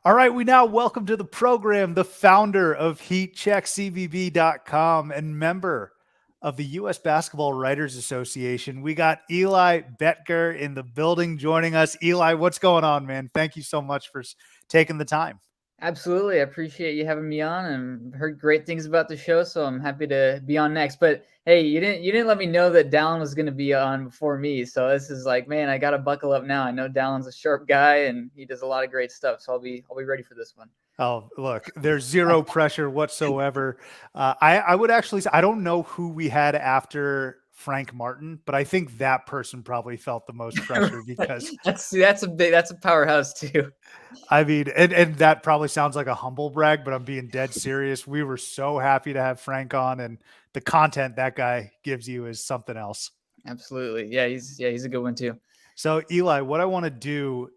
All right, we now welcome to the program the founder of HeatCheckCBB.com and member of the U.S. Basketball Writers Association. We got Eli Boettger in the building joining us. Eli, what's going on, man? Thank you so much for taking the time. Absolutely. I appreciate you having me on and heard great things about the show, so I'm happy to be on next. But hey, you didn't let me know that Dallin was going to be on before me. So this is like, man, I got to buckle up now. I know Dallin's a sharp guy and he does a lot of great stuff, so I'll be ready for this one. Oh, look, there's zero pressure whatsoever. I would actually say, I don't know who we had after Frank Martin, but I think that person probably felt the most pressure because that's a powerhouse too. I mean, and that probably sounds like a humble brag, but I'm being dead serious. We were so happy to have Frank on, and the content that guy gives you is something else. Absolutely. Yeah, he's a good one too. So, Eli, what I want to do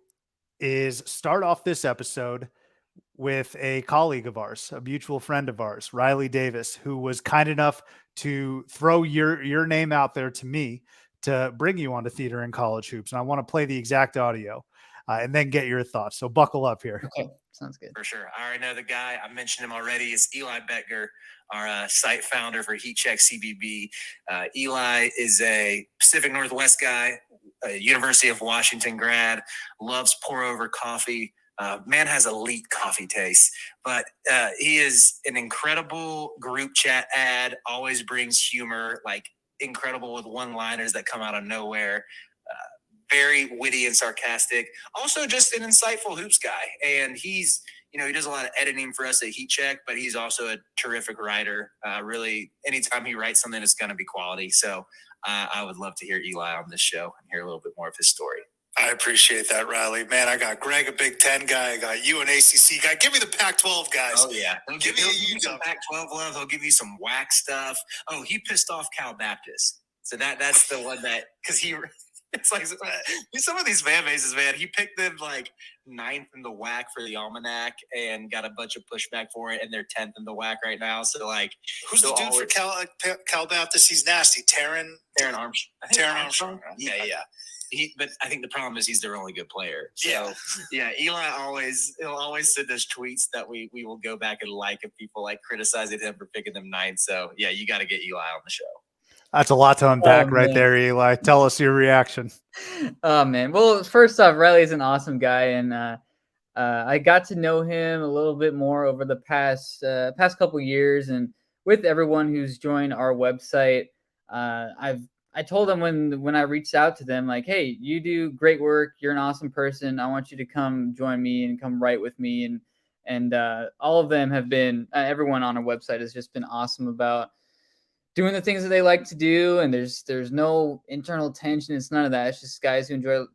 is start off this episode with a colleague of ours, a mutual friend of ours, Riley Davis, who was kind enough to throw your name out there to me to bring you onto Theater and College Hoops. And I want to play the exact audio and then get your thoughts. So buckle up here. Okay, sounds good. For sure. I already know the guy. I mentioned him already. It's Eli Boettger, our site founder for Heat Check CBB. Eli is a Pacific Northwest guy, a University of Washington grad, loves pour over coffee. Man has elite coffee taste, but he is an incredible group chat ad, always brings humor, like incredible with one-liners that come out of nowhere. Very witty and sarcastic. Also just an insightful hoops guy. And he's, he does a lot of editing for us at Heat Check, but he's also a terrific writer. Really, anytime he writes something, it's going to be quality. So I would love to hear Eli on this show and hear a little bit more of his story. I appreciate that, Riley. Man, I got Greg, a Big Ten guy. I got you, an ACC guy. Give me the Pac-12 guys. Oh, yeah. He'll give you some Pac-12 love. He'll give you some whack stuff. Oh, he pissed off Cal Baptist. So that's the one that – because he – it's like some of these fan bases, man. He picked them like 9th in the WAC for the Almanac and got a bunch of pushback for it, and they're 10th in the WAC right now. So like, who's the dude for Cal Baptist? He's nasty. Taron Armstrong. Armstrong. Yeah. But I think the problem is he's their only good player. So yeah, Eli he'll always send us tweets that we will go back and like if people like criticizing him for picking them 9th. So yeah, you got to get Eli on the show. That's a lot to unpack right there, Eli. Tell us your reaction. Oh, man. Well, first off, Riley's an awesome guy, and I got to know him a little bit more over the past couple years, and with everyone who's joined our website, I told them when I reached out to them, like, hey, you do great work. You're an awesome person. I want you to come join me and come write with me, and all of them have been everyone on our website has just been awesome about doing the things that they like to do, and there's no internal tension. It's none of that. It's just guys who enjoy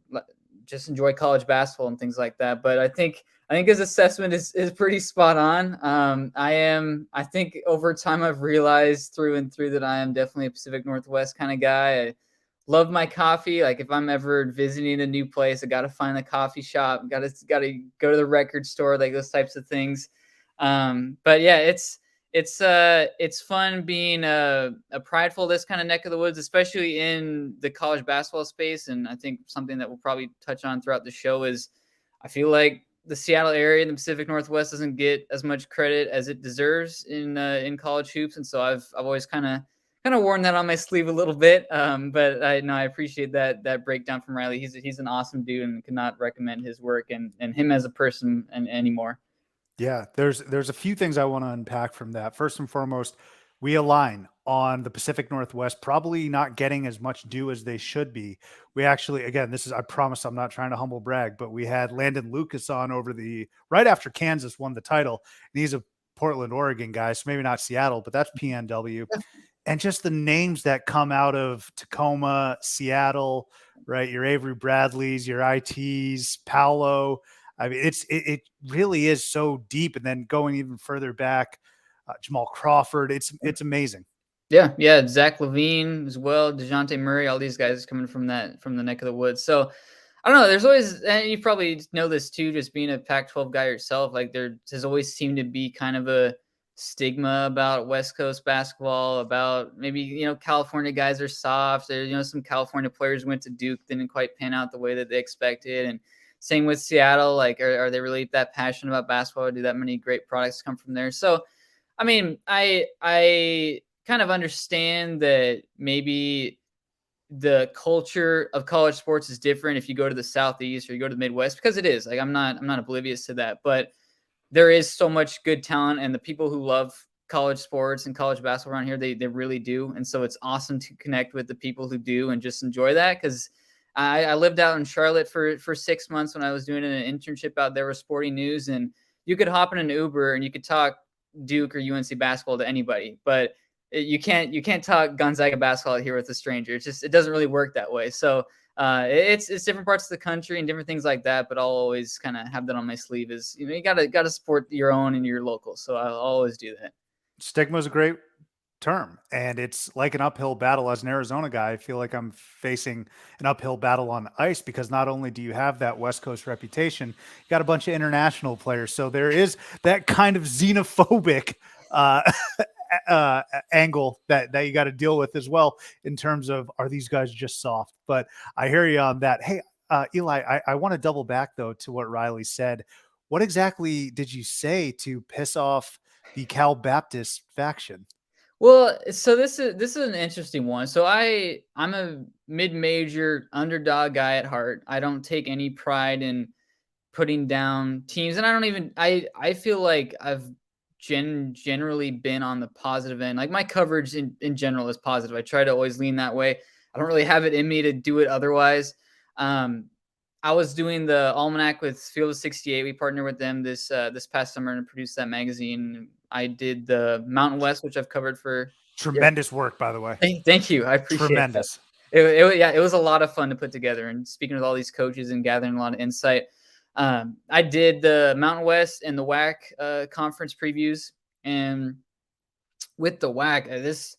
college basketball and things like that. But I think his assessment is pretty spot on. I think over time I've realized through and through that I am definitely a Pacific Northwest kind of guy. I love my coffee. Like if I'm ever visiting a new place, I got to find the coffee shop. Got to go to the record store, like those types of things. But yeah, it's fun being a prideful this kind of neck of the woods, especially in the college basketball space. And I think something that we'll probably touch on throughout the show is I feel like the Seattle area and the Pacific Northwest doesn't get as much credit as it deserves in college hoops. And so I've always kind of worn that on my sleeve a little bit. But I appreciate that breakdown from Riley. He's an awesome dude and cannot recommend his work and him as a person anymore. Yeah, there's a few things I want to unpack from that. First and foremost, we align on the Pacific Northwest probably not getting as much due as they should be. We actually, again, I promise I'm not trying to humble brag, but we had Landon Lucas on right after Kansas won the title. And he's a Portland, Oregon guy, so maybe not Seattle, but that's PNW. And just the names that come out of Tacoma, Seattle, right? Your Avery Bradleys, your ITs, Paolo. I mean, it really is so deep. And then going even further back, Jamal Crawford, it's amazing. Yeah. Zach LaVine as well, DeJounte Murray, all these guys coming from the neck of the woods. So I don't know. There's always, and you probably know this too, just being a Pac-12 guy yourself. Like there has always seemed to be kind of a stigma about West Coast basketball, about maybe California guys are soft. There's some California players went to Duke, didn't quite pan out the way that they expected, and Same with Seattle. Like, are they really that passionate about basketball? Or do that many great products come from there? So, I mean, I kind of understand that maybe the culture of college sports is different if you go to the Southeast or you go to the Midwest, because it is. Like, I'm not oblivious to that, but there is so much good talent, and the people who love college sports and college basketball around here, they really do. And so it's awesome to connect with the people who do and just enjoy that. Because I lived out in Charlotte for 6 months when I was doing an internship out there with Sporting News, and you could hop in an Uber and you could talk Duke or UNC basketball to anybody, but you can't talk Gonzaga basketball here with a stranger. It doesn't really work that way. So it's different parts of the country and different things like that, but I'll always kind of have that on my sleeve. Is, you know, you gotta support your own and your local. So I'll always do that. Stigma is a great term, and it's like an uphill battle. As an Arizona guy, I feel like I'm facing an uphill battle on ice, because not only do you have that West Coast reputation, you got a bunch of international players. So there is that kind of xenophobic angle that you got to deal with as well, in terms of, are these guys just soft? But I hear you on that. Hey, Eli, I want to double back though to what Riley said. What exactly did you say to piss off the Cal Baptist faction? Well, so this is an interesting one. So I'm a mid-major underdog guy at heart. I don't take any pride in putting down teams, and I don't even I feel like I've generally been on the positive end. Like, my coverage in general is positive. I try to always lean that way. I don't really have it in me to do it otherwise. I was doing the Almanac with Field of 68. We partnered with them this past summer and produced that magazine. I did the Mountain West, which I've covered for Tremendous work, by the way. Thank you. I appreciate Tremendous. that. It was a lot of fun to put together, and speaking with all these coaches and gathering a lot of insight. I did the Mountain West and the WAC conference previews, and with the WAC, this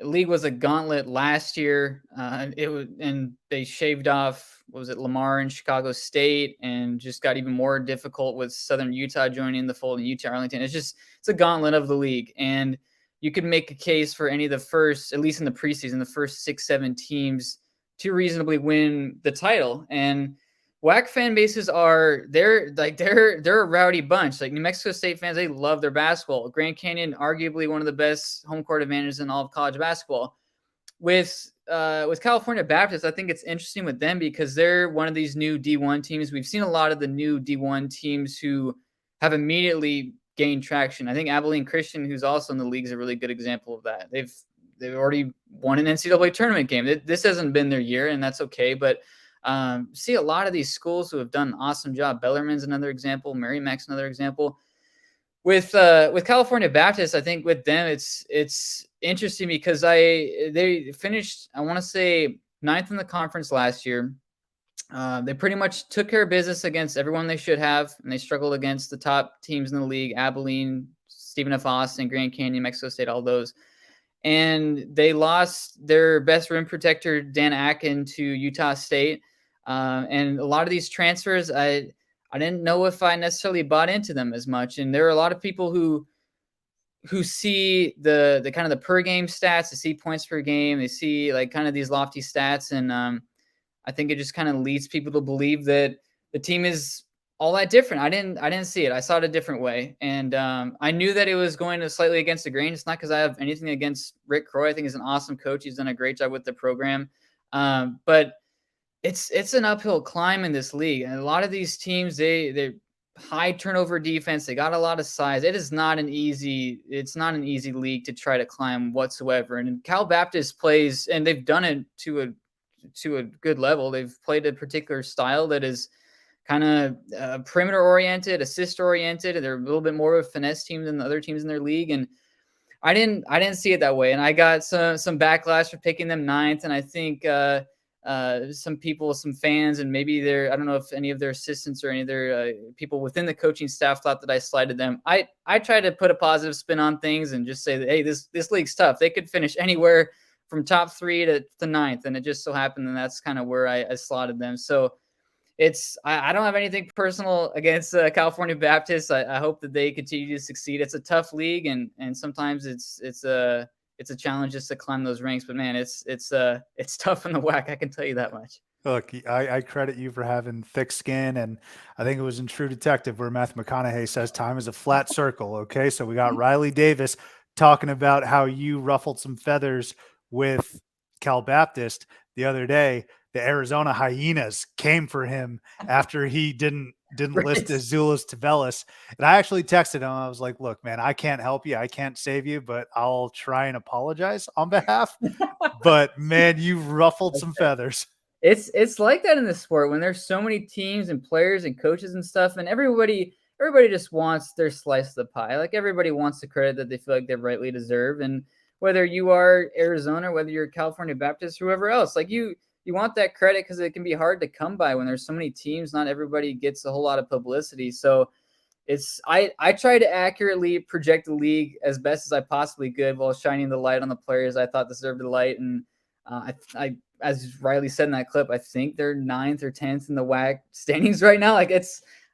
league was a gauntlet last year. And they shaved off, what was it, Lamar and Chicago State, and just got even more difficult with Southern Utah joining the fold, and Utah Arlington. It's a gauntlet of the league, and you could make a case for any of the first, at least in the preseason, the first 6-7 teams to reasonably win the title. And WAC fan bases they're a rowdy bunch. Like, New Mexico State fans, they love their basketball. Grand Canyon, arguably one of the best home court advantages in all of college basketball. With California Baptist, I think it's interesting with them because they're one of these new D1 teams. We've seen a lot of the new D1 teams who have immediately gained traction. I think Abilene Christian, who's also in the league, is a really good example of that. They've already won an NCAA tournament game. This hasn't been their year, and that's okay. But see a lot of these schools who have done an awesome job. Bellarmine's another example. Merrimack's another example. With California Baptist, I think with them it's interesting because they finished, I want to say, 9th in the conference last year. They pretty much took care of business against everyone they should have, and they struggled against the top teams in the league: Abilene, Stephen F. Austin, Grand Canyon, Mexico State, all those. And they lost their best rim protector, Dan Atkin, to Utah State. And a lot of these transfers, I didn't know if I necessarily bought into them as much. And there are a lot of people who see the kind of the per game stats, they see points per game, they see like kind of these lofty stats. And I think it just kind of leads people to believe that the team is all that different. I didn't see it. I saw it a different way. And I knew that it was going slightly against the grain. It's not because I have anything against Rick Croy. I think he's an awesome coach. He's done a great job with the program. But it's an uphill climb in this league. And a lot of these teams, they're high turnover defense. They got a lot of size. It's not an easy league to try to climb whatsoever. And Cal Baptist plays, and they've done it to a good level. They've played a particular style that is kind of perimeter oriented, assist oriented, and they're a little bit more of a finesse team than the other teams in their league. And I didn't see it that way. And I got some backlash for picking them 9th. And I think some people, some fans, and maybe I don't know if any of their assistants or any of their people within the coaching staff thought that I slighted them. I try to put a positive spin on things and just say that, hey, this league's tough. They could finish anywhere from top 3 to 9th. And it just so happened that that's kind of where I slotted them. So I don't have anything personal against California Baptist. I hope that they continue to succeed. It's a tough league, and sometimes it's a challenge just to climb those ranks. But man, it's tough in the WAC. I can tell you that much. Look, I credit you for having thick skin, and I think it was in True Detective where Matthew McConaughey says time is a flat circle. Okay, so we got Riley Davis talking about how you ruffled some feathers with Cal Baptist the other day. The Arizona Hyenas came for him after he didn't list Right. Azuolas Tubelis, and I actually texted him. I was like, "Look, man, I can't help you. I can't save you, but I'll try and apologize on behalf." But man, you ruffled some feathers. It's like that in the sport when there's so many teams and players and coaches and stuff, and everybody just wants their slice of the pie. Like everybody wants the credit that they feel like they rightly deserve. And whether you are Arizona, whether you're California Baptist, whoever else, like you want that credit because it can be hard to come by when there's so many teams. Not everybody gets a whole lot of publicity. So I try to accurately project the league as best as I possibly could while shining the light on the players I thought deserved the light. And I as Riley said in that clip, I think they're 9th or 10th in the WAC standings right now. Like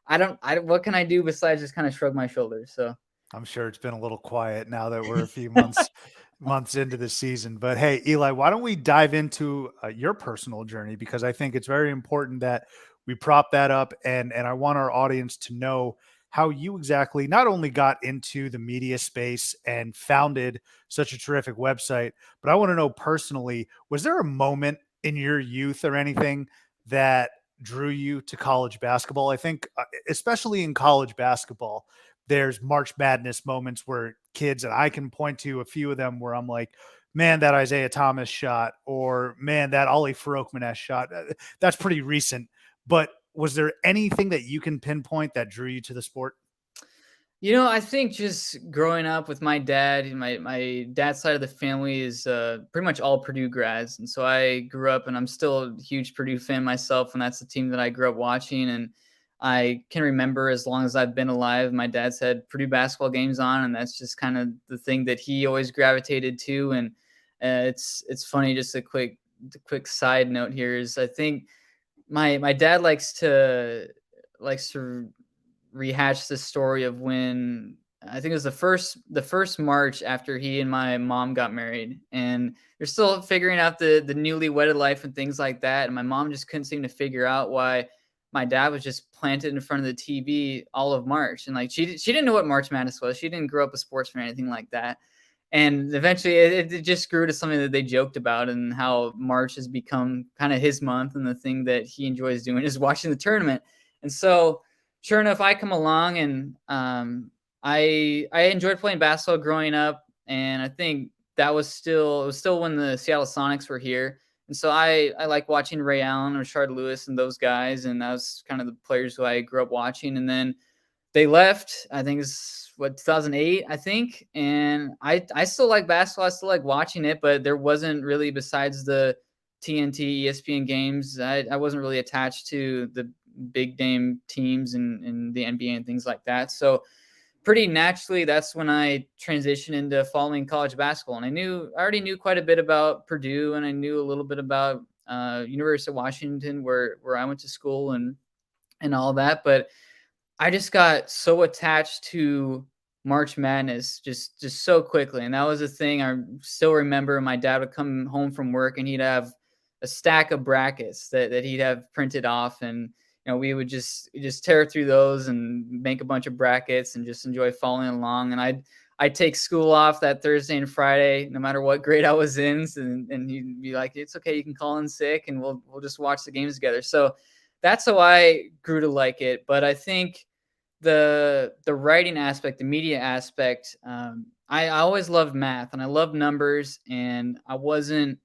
I don't what can I do besides just kind of shrug my shoulders? So I'm sure it's been a little quiet now that we're a few months into the season. But hey, Eli, why don't we dive into your personal journey, because I think it's very important that we prop that up, and I want our audience to know how you exactly not only got into the media space and founded such a terrific website, but I want to know personally, was there a moment in your youth or anything that drew you to college basketball? I think especially in college basketball, there's March Madness moments where kids, and I can point to a few of them where I'm like, man, that Isaiah Thomas shot, or man, that Ollie Faroukmanesh shot. That's pretty recent. But was there anything that you can pinpoint that drew you to the sport? I think just growing up with my dad, my dad's side of the family is pretty much all Purdue grads, and so I grew up, and I'm still a huge Purdue fan myself, and that's the team that I grew up watching. And I can remember as long as I've been alive, my dad's had Purdue basketball games on, and that's just kind of the thing that he always gravitated to. And it's funny. Just a quick side note here is I think my dad likes to rehash the story of when I think it was the first March after he and my mom got married, and they're still figuring out the newly wedded life and things like that. And my mom just couldn't seem to figure out why my dad was just planted in front of the TV all of March, and like she didn't know what March Madness was. She didn't grow up a sports fan or anything like that. And eventually, it just grew to something that they joked about, and how March has become kind of his month, and the thing that he enjoys doing is watching the tournament. And so sure enough, I come along, and I enjoyed playing basketball growing up, and I think it was still when the Seattle Sonics were here, and so I like watching Ray Allen or Shard Lewis and those guys, and that was kind of the players who I grew up watching. And then they left. I think it's 2008, I think, and I still like basketball. I still like watching it, but there wasn't really, besides the TNT ESPN games, I wasn't really attached to the big name teams in the NBA and things like that. So pretty naturally, that's when I transitioned into following college basketball. And I already knew quite a bit about Purdue, and I knew a little bit about University of Washington, where I went to school, and all that. But I just got so attached to March Madness just so quickly, and that was a thing I still remember. My dad would come home from work, and he'd have a stack of brackets that he'd have printed off, and we would just tear through those and make a bunch of brackets and just enjoy following along. And I'd take school off that Thursday and Friday, no matter what grade I was in, and he'd be like, "It's okay, you can call in sick, and we'll just watch the games together." So that's how I grew to like it. But I think the writing aspect, the media aspect, I always loved math, and I loved numbers, and I wasn't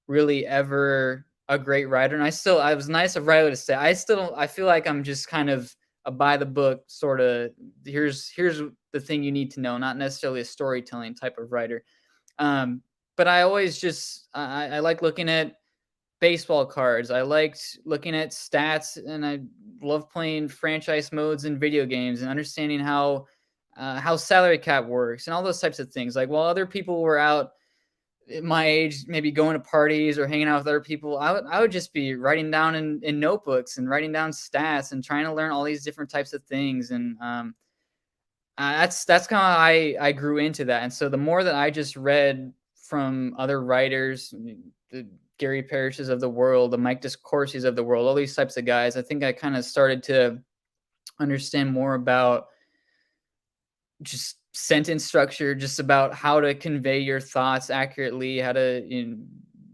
really ever a great writer. And I was nice of Riley to say, I still don't, I feel like I'm just kind of a by the book sort of, here's the thing you need to know, not necessarily a storytelling type of writer. But I always I like looking at baseball cards. I liked looking at stats, and I love playing franchise modes in video games and understanding how salary cap works and all those types of things. Like while other people were out at my age, maybe going to parties or hanging out with other people, I would just be writing down in notebooks and writing down stats and trying to learn all these different types of things. And that's kind of how I grew into that. And so the more that I just read from other writers, Gary Parishes of the world, the Mike Discourses of the world, all these types of guys, I think I kind of started to understand more about just sentence structure, just about how to convey your thoughts accurately, how to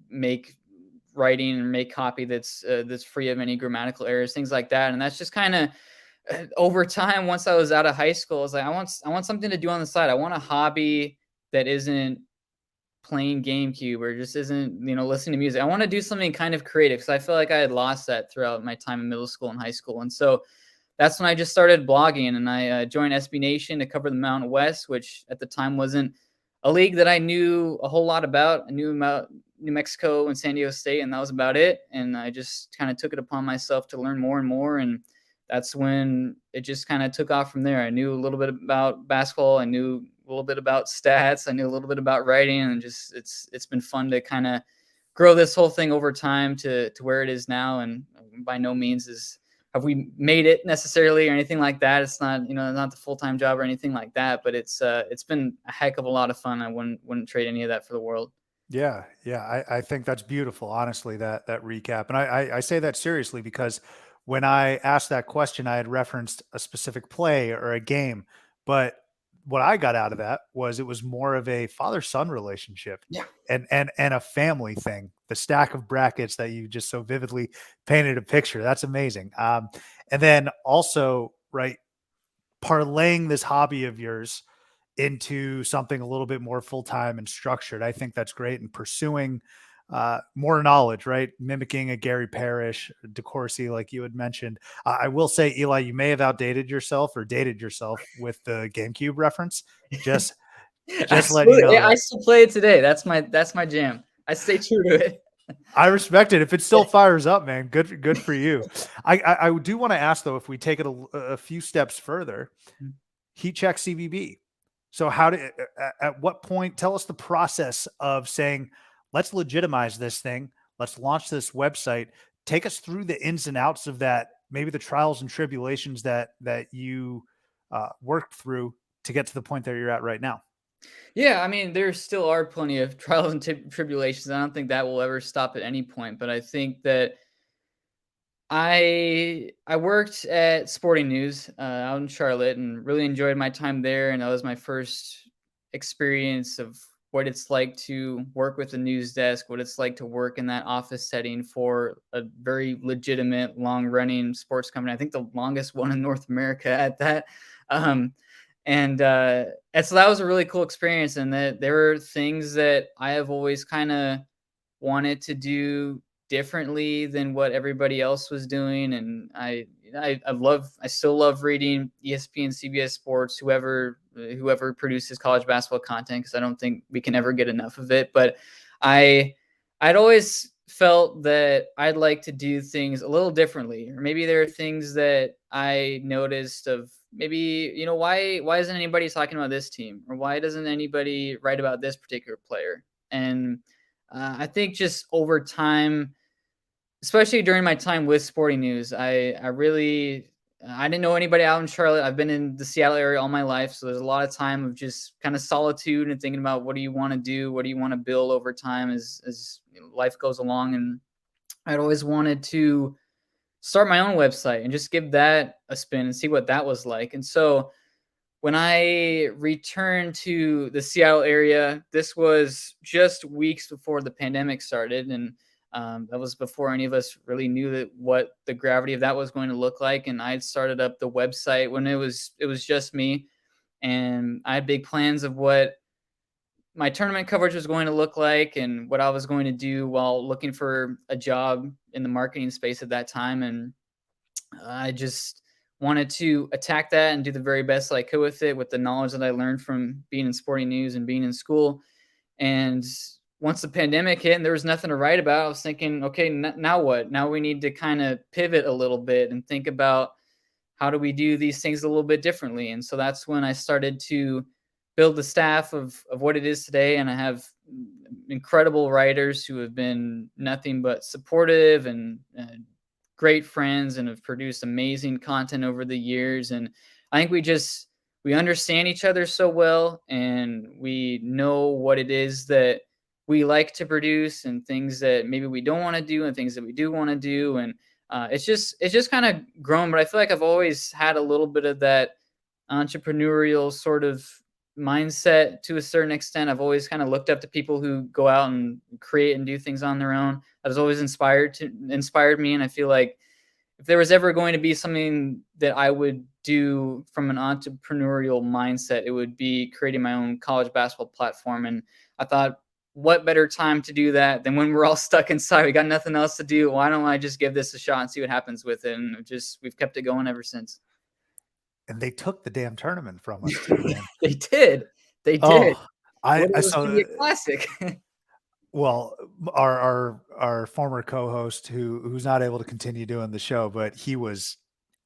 make writing and make copy that's free of any grammatical errors, things like that. And that's just kind of over time. Once I was out of high school, I was like, I want something to do on the side. I want a hobby that isn't playing GameCube or just isn't, listening to music. I want to do something kind of creative because I feel like I had lost that throughout my time in middle school and high school. And so that's when I just started blogging, and I joined SB Nation to cover the Mountain West, which at the time wasn't a league that I knew a whole lot about. I knew about New Mexico and San Diego State, and that was about it. And I just kind of took it upon myself to learn more and more. And that's when it just kind of took off from there. I knew a little bit about basketball. I knew a little bit about stats. I knew a little bit about writing, and just it's been fun to kind of grow this whole thing over time to where it is now. And by no means have we made it necessarily or anything like that. It's not, not the full-time job or anything like that, but it's been a heck of a lot of fun. I wouldn't trade any of that for the world. Yeah. Yeah. I think that's beautiful. Honestly, that recap. And I say that seriously because when I asked that question, I had referenced a specific play or a game, but what I got out of that was it was more of a father-son relationship. Yeah. And a family thing. The stack of brackets that you just so vividly painted a picture. That's amazing. And then also, right, parlaying this hobby of yours into something a little bit more full-time and structured. I think that's great. And pursuing more knowledge, right? Mimicking a Gary Parrish, DeCourcy, like you had mentioned. I will say, Eli, you may have outdated yourself or dated yourself with the GameCube reference. Just letting you know. I still play it today. That's my jam. I stay true to it. I respect it. If it still fires up, man, good for you. I do want to ask though, if we take it a few steps further, heat check CVB. So at what point, tell us the process of saying, let's legitimize this thing. Let's launch this website. Take us through the ins and outs of that, maybe the trials and tribulations that you worked through to get to the point that you're at right now. Yeah, I mean, there still are plenty of trials and tribulations. I don't think that will ever stop at any point, but I think that I worked at Sporting News out in Charlotte and really enjoyed my time there, and that was my first experience of what it's like to work with a news desk, what it's like to work in that office setting for a very legitimate, long-running sports company. I think the longest one in North America at that. And so that was a really cool experience. And that there were things that I have always kind of wanted to do differently than what everybody else was doing. And I still love reading ESPN, CBS Sports, whoever produces college basketball content, because I don't think we can ever get enough of it. But I'd always felt that I'd like to do things a little differently, or maybe there are things that I noticed of maybe, why isn't anybody talking about this team, or why doesn't anybody write about this particular player? And I think just over time, especially during my time with Sporting News, I didn't know anybody out in Charlotte. I've been in the Seattle area all my life, so there's a lot of time of just kind of solitude and thinking about what do you want to do, what do you want to build over time as life goes along. And I'd always wanted to start my own website and just give that a spin and see what that was like. And so when I returned to the Seattle area, this was just weeks before the pandemic started, and that was before any of us really knew what the gravity of that was going to look like. And I had started up the website when it was just me, and I had big plans of what my tournament coverage was going to look like and what I was going to do while looking for a job in the marketing space at that time. And I just wanted to attack that and do the very best I could with it, with the knowledge that I learned from being in Sporting News and being in school. And once the pandemic hit and there was nothing to write about, I was thinking, okay, now what? Now we need to kind of pivot a little bit and think about how do we do these things a little bit differently. And so that's when I started to build the staff of what it is today. And I have incredible writers who have been nothing but supportive and great friends and have produced amazing content over the years. And I think we understand each other so well, and we know what it is that we like to produce and things that maybe we don't want to do and things that we do want to do. And it's just kind of grown. But I feel like I've always had a little bit of that entrepreneurial sort of mindset to a certain extent. I've always kind of looked up to people who go out and create and do things on their own. That has always inspired me. And I feel like if there was ever going to be something that I would do from an entrepreneurial mindset, it would be creating my own college basketball platform. And I thought, what better time to do that than when we're all stuck inside? We got nothing else to do. Why don't I just give this a shot and see what happens with it? And we've kept it going ever since. And they took the damn tournament from us too, man. They did. They did. Oh, I It was saw gonna be a classic. well, our former co-host who's not able to continue doing the show, but he was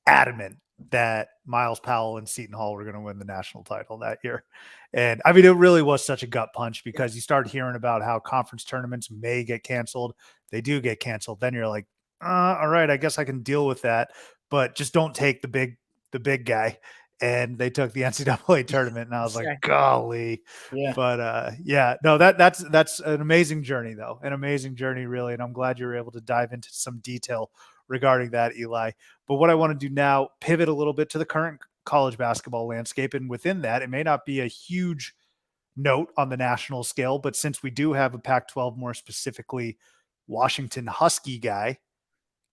adamant that Miles Powell and Seton Hall were going to win the national title that year. And I mean, it really was such a gut punch because you start hearing about how conference tournaments may get canceled. They do get canceled. Then you're like, all right, I guess I can deal with that, but just don't take the big guy. And they took the NCAA tournament, and I was like, golly. Yeah. But yeah, no, that's an amazing journey, though. An amazing journey, really. And I'm glad you were able to dive into some detail regarding that, Eli. But what I want to do now, pivot a little bit to the current college basketball landscape. And within that, it may not be a huge note on the national scale, but since we do have a Pac-12, more specifically Washington Husky guy,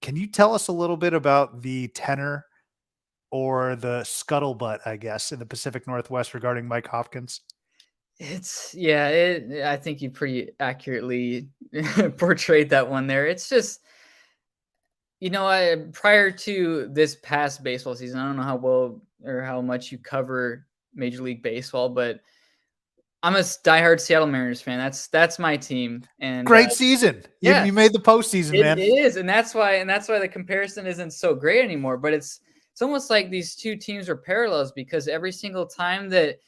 can you tell us a little bit about the tenor or the scuttlebutt, I guess, in the Pacific Northwest regarding Mike Hopkins? I think you pretty accurately portrayed that one there. It's just, prior to this past baseball season, I don't know how well or how much you cover Major League Baseball, but I'm a diehard Seattle Mariners fan. That's my team. And great season. You made the postseason, man. It is, and that's why the comparison isn't so great anymore. But it's almost like these two teams are parallels because every single time that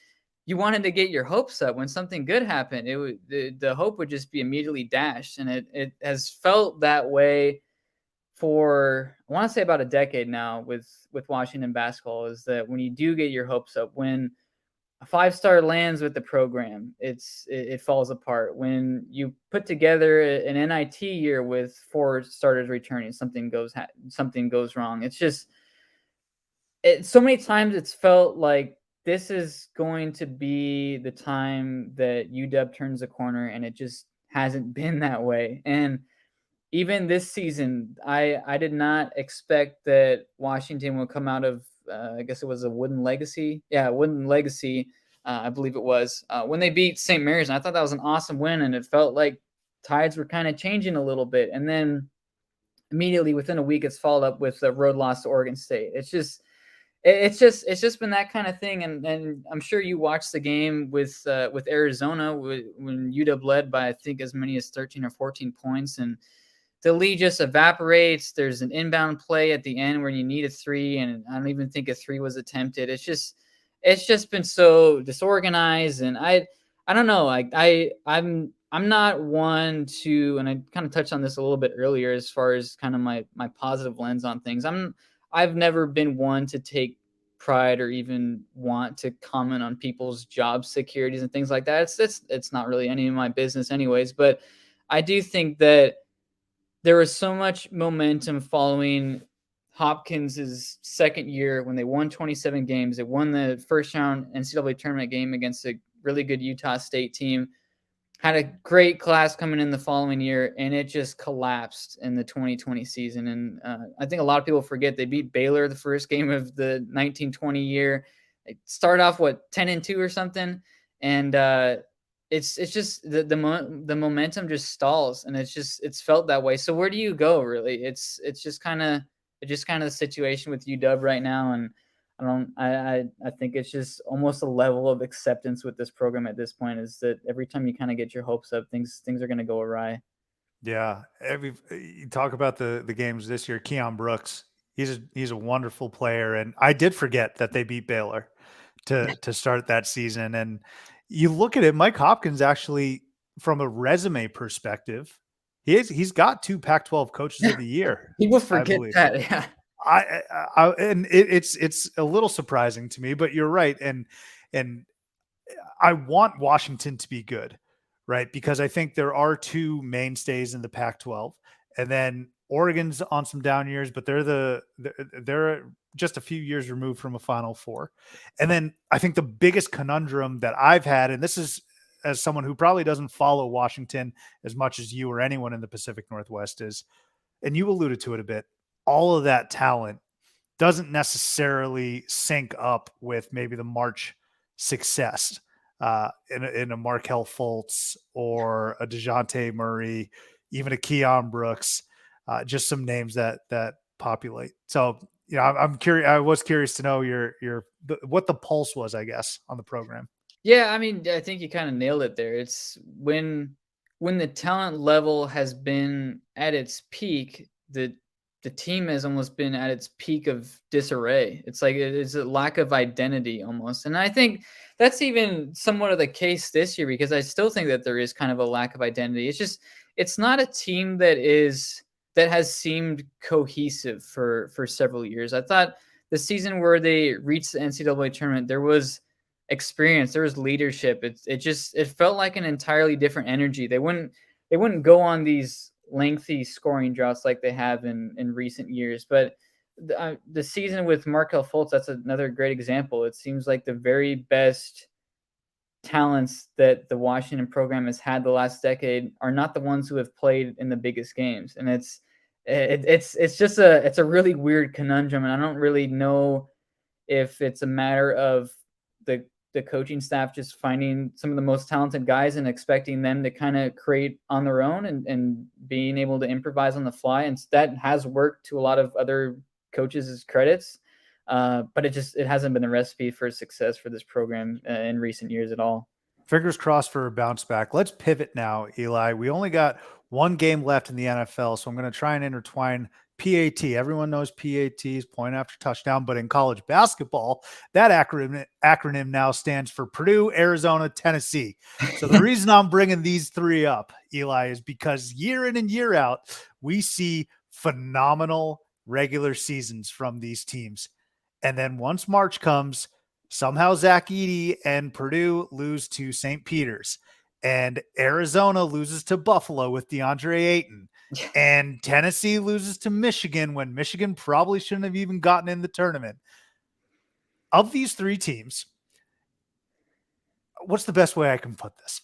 you wanted to get your hopes up when something good happened, the hope would just be immediately dashed, and it has felt that way for, I want to say, about a decade now with Washington basketball. Is that when you do get your hopes up, when a 5-star lands with the program, it falls apart. When you put together an NIT year with 4 starters returning, something goes wrong. It's just so many times it's felt like this is going to be the time that UW turns the corner, and it just hasn't been that way. And even this season, I did not expect that Washington would come out of, I guess it was a Wooden Legacy. Yeah, Wooden Legacy, I believe it was, when they beat St. Mary's. And I thought that was an awesome win, and it felt like tides were kind of changing a little bit. And then immediately within a week, it's followed up with a road loss to Oregon State. It's just been that kind of thing. And I'm sure you watched the game with Arizona when UW led by, I think, as many as 13 or 14 points. And the lead just evaporates. There's an inbound play at the end where you need a 3, and I don't even think a 3 was attempted. It's just been so disorganized, and I don't know. I'm not one to, and I kind of touched on this a little bit earlier as far as kind of my positive lens on things. I've never been one to take pride or even want to comment on people's job securities and things like that. It's not really any of my business anyways, but I do think that there was so much momentum following Hopkins' second year when they won 27 games. They won the first round NCAA tournament game against a really good Utah State team, had a great class coming in the following year, and it just collapsed in the 2020 season. And I think a lot of people forget they beat Baylor the first game of the 1920 year. They start off, 10-2 or something, and it's just the momentum just stalls, and it's felt that way. So where do you go, really? It's just kind of the situation with UW right now, and I think it's just almost a level of acceptance with this program at this point, is that every time you kind of get your hopes up, things are going to go awry. Yeah, you talk about the games this year. Keon Brooks, he's a wonderful player, and I did forget that they beat Baylor to start that season. And you look at it, Mike Hopkins actually, from a resume perspective, he's got 2 Pac-12 Coaches of the Year. People forget that. Yeah. And it's a little surprising to me, but you're right. And I want Washington to be good, right? Because I think there are two mainstays in the Pac-12, and then Oregon's on some down years, but they're just a few years removed from a Final Four. And then I think the biggest conundrum that I've had, and this is as someone who probably doesn't follow Washington as much as you or anyone in the Pacific Northwest is, and you alluded to it a bit, all of that talent doesn't necessarily sync up with maybe the March success in a Markel Fultz or a DeJounte Murray, even a Keon Brooks, just some names that populate. So, I'm curious. I was curious to know what the pulse was, I guess, on the program. Yeah, I mean, I think you kind of nailed it there. It's when the talent level has been at its peak, the team has almost been at its peak of disarray. It's like it's a lack of identity almost. And I think that's even somewhat of the case this year, because I still think that there is kind of a lack of identity. It's just it's not a team that has seemed cohesive for several years. I thought the season where they reached the NCAA tournament, there was experience, there was leadership. It felt like an entirely different energy. They wouldn't go on these lengthy scoring droughts like they have in recent years. But the season with Markel Fultz, that's another great example. It seems like the very best talents that the Washington program has had the last decade are not the ones who have played in the biggest games. And it's a really weird conundrum. And I don't really know if it's a matter of the coaching staff just finding some of the most talented guys and expecting them to kind of create on their own and being able to improvise on the fly. And that has worked to a lot of other coaches' credits. But it hasn't been a recipe for success for this program in recent years at all. Fingers crossed for a bounce back. Let's pivot now, Eli. We only got one game left in the NFL, so I'm going to try and intertwine PAT. Everyone knows PATs, point after touchdown, but in college basketball, that acronym now stands for Purdue, Arizona, Tennessee. So the reason I'm bringing these three up, Eli, is because year in and year out, we see phenomenal regular seasons from these teams. And then once March comes, somehow Zach Edey and Purdue lose to St. Peter's, and Arizona loses to Buffalo with DeAndre Ayton, and Tennessee loses to Michigan when Michigan probably shouldn't have even gotten in the tournament. Of these three teams, what's the best way I can put this?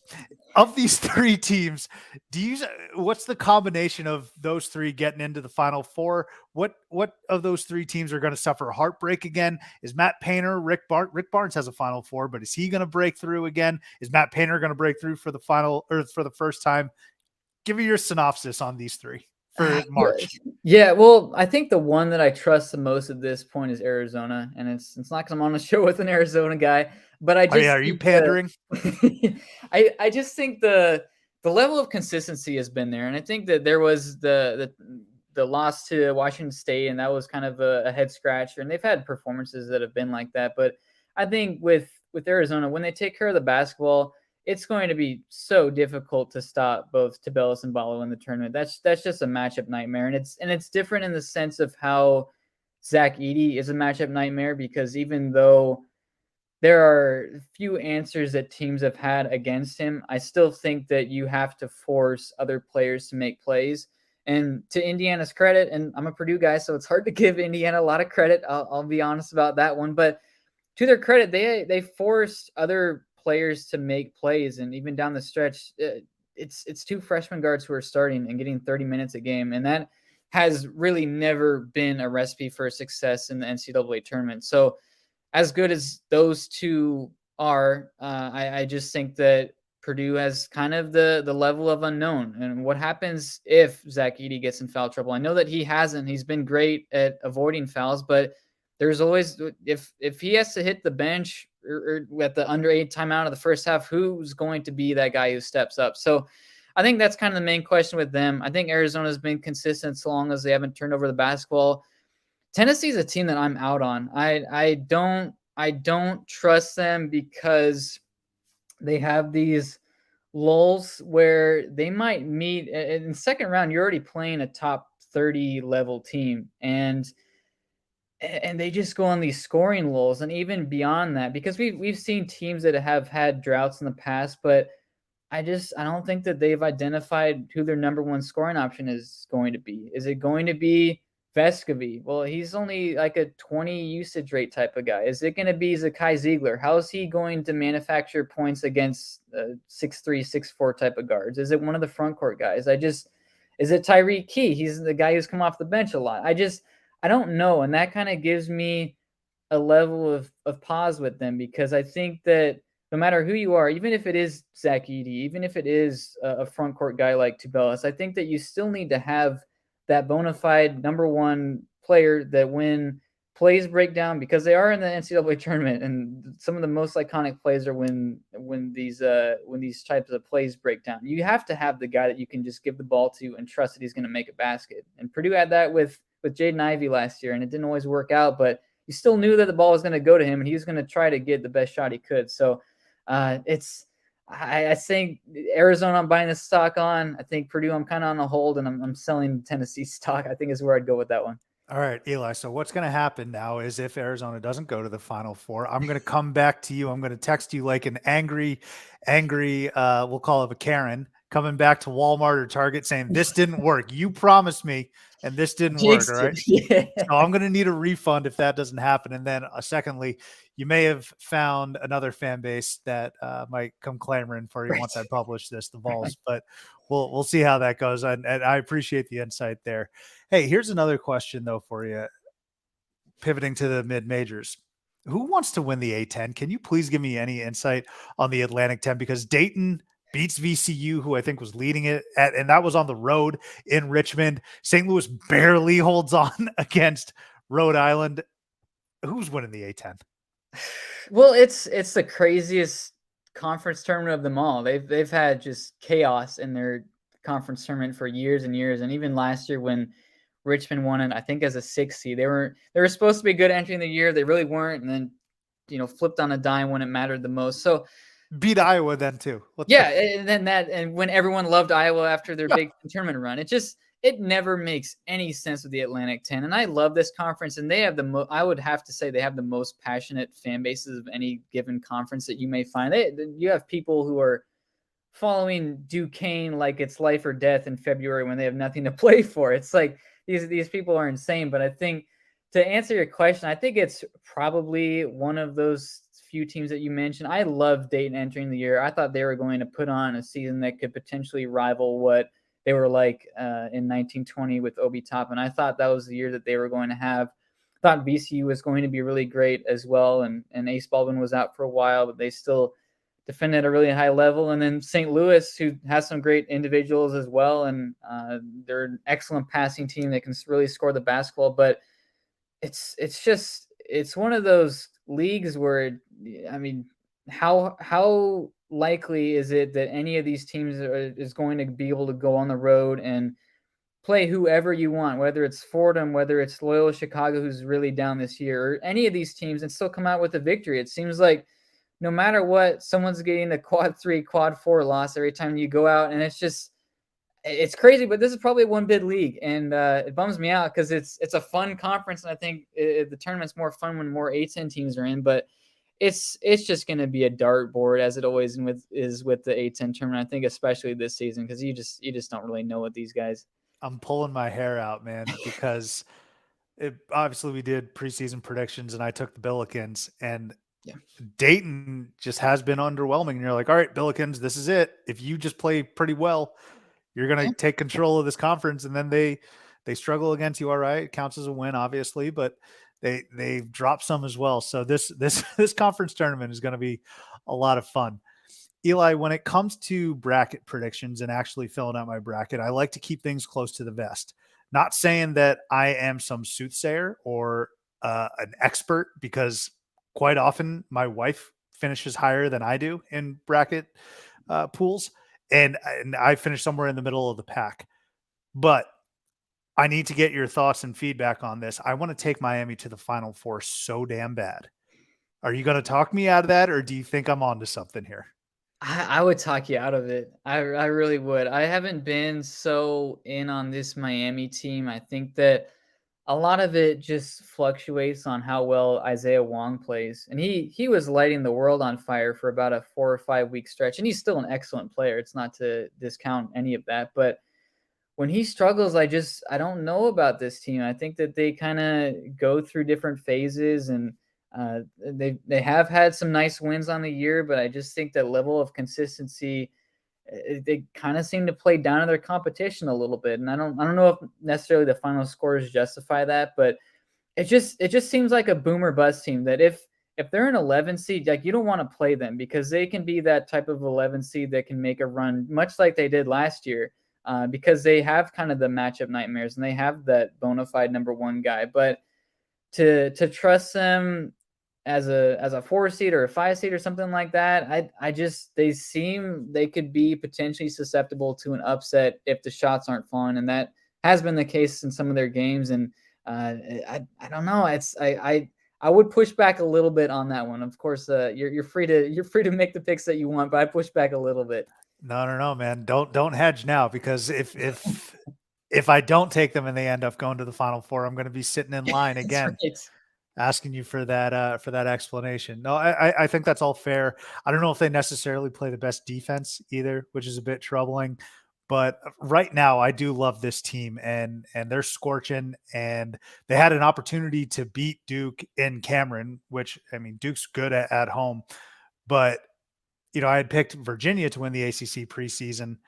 Of these three teams, what's the combination of those three getting into the Final Four? What of those three teams are going to suffer heartbreak again? Is Matt Painter, Rick Barnes has a Final Four, but is he going to break through again? Is Matt Painter going to break through for the first time? Give me your synopsis on these three for March. Yeah, well, I think the one that I trust the most at this point is Arizona, and it's not because I'm on a show with an Arizona guy, but I just are you pandering? I just think the level of consistency has been there, and I think that there was the loss to Washington State, and that was kind of a head scratcher, and they've had performances that have been like that, but I think with Arizona, when they take care of the basketball, it's going to be so difficult to stop both Tubelis and Ballo in the tournament. That's just a matchup nightmare, and it's different in the sense of how Zach Edey is a matchup nightmare, because even though there are few answers that teams have had against him, I still think that you have to force other players to make plays. And to Indiana's credit, and I'm a Purdue guy, so it's hard to give Indiana a lot of credit. I'll be honest about that one, but to their credit, they forced other players to make plays, and even down the stretch, it's two freshman guards who are starting and getting 30 minutes a game, and that has really never been a recipe for success in the NCAA tournament. So as good as those two are, I just think that Purdue has kind of the level of unknown. And what happens if Zach Edey gets in foul trouble? I know that he hasn't. He's been great at avoiding fouls, but there's always, if he has to hit the bench or at the under 8 timeout of the first half, who's going to be that guy who steps up? So I think that's kind of the main question with them. I think Arizona's been consistent so long as they haven't turned over the basketball. Tennessee's a team that I'm out on. I don't trust them because they have these lulls where they might meet in the second round. You're already playing a top 30 level team, and they just go on these scoring lulls, and even beyond that, because we've seen teams that have had droughts in the past, but I don't think that they've identified who their number one scoring option is going to be. Is it going to be Vescovi? Well, he's only like a 20 usage rate type of guy. Is it going to be Zakai Ziegler? How is he going to manufacture points against 6'3", 6'4" type of guards? Is it one of the front court guys? Is it Tyreek Key? He's the guy who's come off the bench a lot. I don't know. And that kind of gives me a level of pause with them, because I think that no matter who you are, even if it is Zach Edey, even if it is a front court guy like Tubelis, I think that you still need to have that bona fide number one player that when plays break down, because they are in the NCAA tournament, and some of the most iconic plays are when these types of plays break down. You have to have the guy that you can just give the ball to and trust that he's going to make a basket. And Purdue had that with Jaden Ivey last year, and it didn't always work out, but you still knew that the ball was going to go to him, and he was going to try to get the best shot he could. So I think Arizona, I'm buying this stock on. I think Purdue, I'm kind of on a hold, and I'm selling Tennessee stock, I think, is where I'd go with that one. All right, Eli. So what's going to happen now is if Arizona doesn't go to the Final Four, I'm going to come back to you. I'm going to text you like an angry, we'll call it a Karen, coming back to Walmart or Target saying, this didn't work. You promised me, and this didn't work. All right. Yeah. So I'm going to need a refund if that doesn't happen. And then secondly, you may have found another fan base that might come clamoring for you once I publish this, the Vols, but we'll see how that goes. And I appreciate the insight there. Hey, here's another question though for you. Pivoting to the mid majors, who wants to win the A10? Can you please give me any insight on the Atlantic 10? Because Dayton beats VCU, who I think was leading it and that was on the road in Richmond. St. Louis barely holds on against Rhode Island. Who's winning the A10? Well, it's the craziest conference tournament of them all. They've had just chaos in their conference tournament for years and years. And even last year when Richmond won it, I think as a 6 seed, they were supposed to be good entering the year. They really weren't. And then, flipped on a dime when it mattered the most. So beat Iowa then too. And when everyone loved Iowa after their big tournament run, it never makes any sense with the Atlantic 10. And I love this conference, and they have I would have to say they have the most passionate fan bases of any given conference that you may find. You have people who are following Duquesne like it's life or death in February when they have nothing to play for. It's like these people are insane. But I think to answer your question, I think it's probably one of those few teams that you mentioned. I love Dayton entering the year. I thought they were going to put on a season that could potentially rival what they were like in 1920 with Obi Toppin. I thought that was the year that they were going to have. I thought VCU was going to be really great as well, and Ace Baldwin was out for a while, but they still defended at a really high level. And then St. Louis, who has some great individuals as well, and they're an excellent passing team that can really score the basketball. But it's one of those leagues where, I mean, how likely is it that any of these teams is going to be able to go on the road and play whoever you want, whether it's Fordham, whether it's Loyola Chicago, who's really down this year, or any of these teams, and still come out with a victory? It seems like no matter what, someone's getting a quad 3, quad 4 loss every time you go out, and it's crazy. But this is probably a one bid league, and it bums me out because it's a fun conference, and I think the tournament's more fun when more A10 teams are in. But it's just going to be a dartboard, as it always is with the A10 tournament. I think especially this season, because you just don't really know what these guys. I'm pulling my hair out, man, because obviously we did preseason predictions, and I took the Billikens, and Dayton just has been underwhelming. And you're like, all right, Billikens, this is it. If you just play pretty well, you're going to take control of this conference. And then they struggle against you. All right. It counts as a win, obviously, but they've dropped some as well. So this conference tournament is going to be a lot of fun. Eli, when it comes to bracket predictions and actually filling out my bracket, I like to keep things close to the vest. Not saying that I am some soothsayer or an expert, because quite often my wife finishes higher than I do in bracket pools, and I finish somewhere in the middle of the pack. But I need to get your thoughts and feedback on this. I want to take Miami to the Final Four so damn bad. Are you going to talk me out of that, or do you think I'm onto something here? I would talk you out of it. I really would. I haven't been so in on this Miami team. I think that a lot of it just fluctuates on how well Isaiah Wong plays. And he was lighting the world on fire for about a 4 or 5 week stretch. And he's still an excellent player. It's not to discount any of that. But when he struggles, I don't know about this team. I think that they kind of go through different phases, and they have had some nice wins on the year, but I just think that level of consistency, they kind of seem to play down to their competition a little bit. And I don't know if necessarily the final scores justify that, but it just seems like a boomer bust team that if they're an 11 seed, like, you don't want to play them because they can be that type of 11 seed that can make a run much like they did last year, because they have kind of the matchup nightmares and they have that bona fide number one guy. But to trust them as a 4 seed or a 5 seed or something like that, they could be potentially susceptible to an upset if the shots aren't falling, and that has been the case in some of their games. And I don't know. I would push back a little bit on that one. Of course, you're free to make the picks that you want, but I push back a little bit. No, man. Don't hedge now, because if I don't take them and they end up going to the Final Four, I'm going to be sitting in line again, Right. asking you for that explanation. No, I think that's all fair. I don't know if they necessarily play the best defense either, which is a bit troubling. But right now, I do love this team, and they're scorching, and they had an opportunity to beat Duke in Cameron, which, I mean, Duke's good at home, but I had picked Virginia to win the ACC preseason.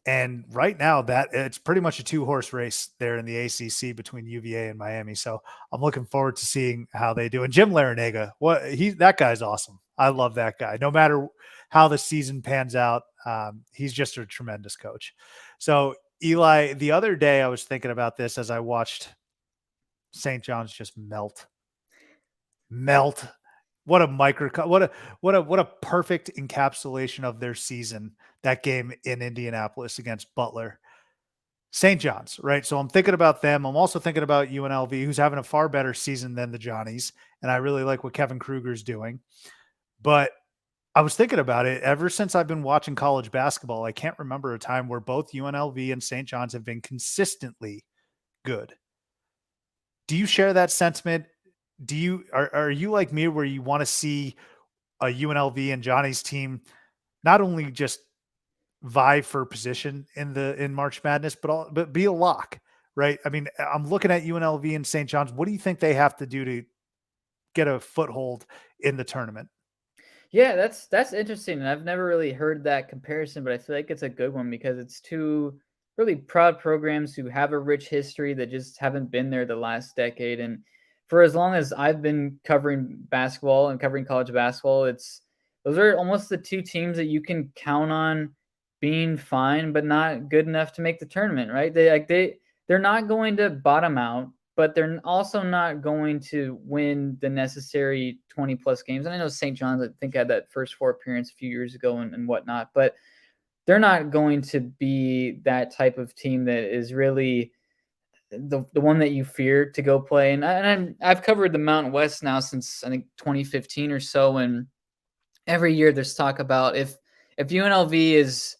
And right now, that it's pretty much a 2-horse race there in the ACC between UVA and Miami. So I'm looking forward to seeing how they do. And Jim Larinaga, that guy's awesome. I love that guy. No matter how the season pans out, he's just a tremendous coach. So Eli, the other day I was thinking about this as I watched St. John's just melt. What a perfect encapsulation of their season, that game in Indianapolis against Butler. St. John's, right? So I'm thinking about them. I'm also thinking about UNLV, who's having a far better season than the Johnnies, and I really like what Kevin Kruger's doing. But I was thinking about it ever since I've been watching college basketball. I can't remember a time where both UNLV and St. John's have been consistently good. Do you share that sentiment? Are you like me, where you want to see a UNLV and Johnny's team not only just vie for position in March Madness, but be a lock, right? I mean, I'm looking at UNLV and St. John's. What do you think they have to do to get a foothold in the tournament? Yeah, that's interesting. And I've never really heard that comparison, but I feel like it's a good one because it's two really proud programs who have a rich history that just haven't been there the last decade. And for as long as I've been covering basketball and covering college basketball, those are almost the two teams that you can count on being fine, but not good enough to make the tournament, right? They're not going to bottom out, but they're also not going to win the necessary 20 plus games. And I know St. John's, I think, had that first 4 appearance a few years ago and whatnot, but they're not going to be that type of team that is really the one that you fear to go play. And I've covered the Mountain West now since I think 2015 or so. And every year there's talk about if UNLV is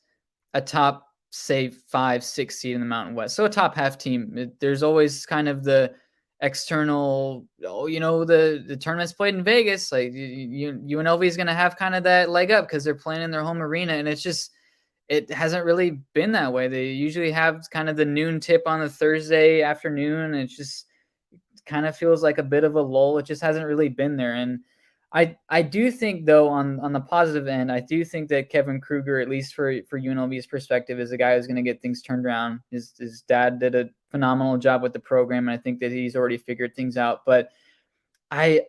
a top, say, 5, 6 seed in the Mountain West, so a top half team, there's always kind of the external, the tournament's played in Vegas, like UNLV is going to have kind of that leg up because they're playing in their home arena. And it hasn't really been that way. They usually have kind of the noon tip on the Thursday afternoon. And it just kind of feels like a bit of a lull. It just hasn't really been there. And I do think, though, on the positive end, I do think that Kevin Kruger, at least for UNLV's perspective, is a guy who's going to get things turned around. His dad did a phenomenal job with the program, and I think that he's already figured things out. But I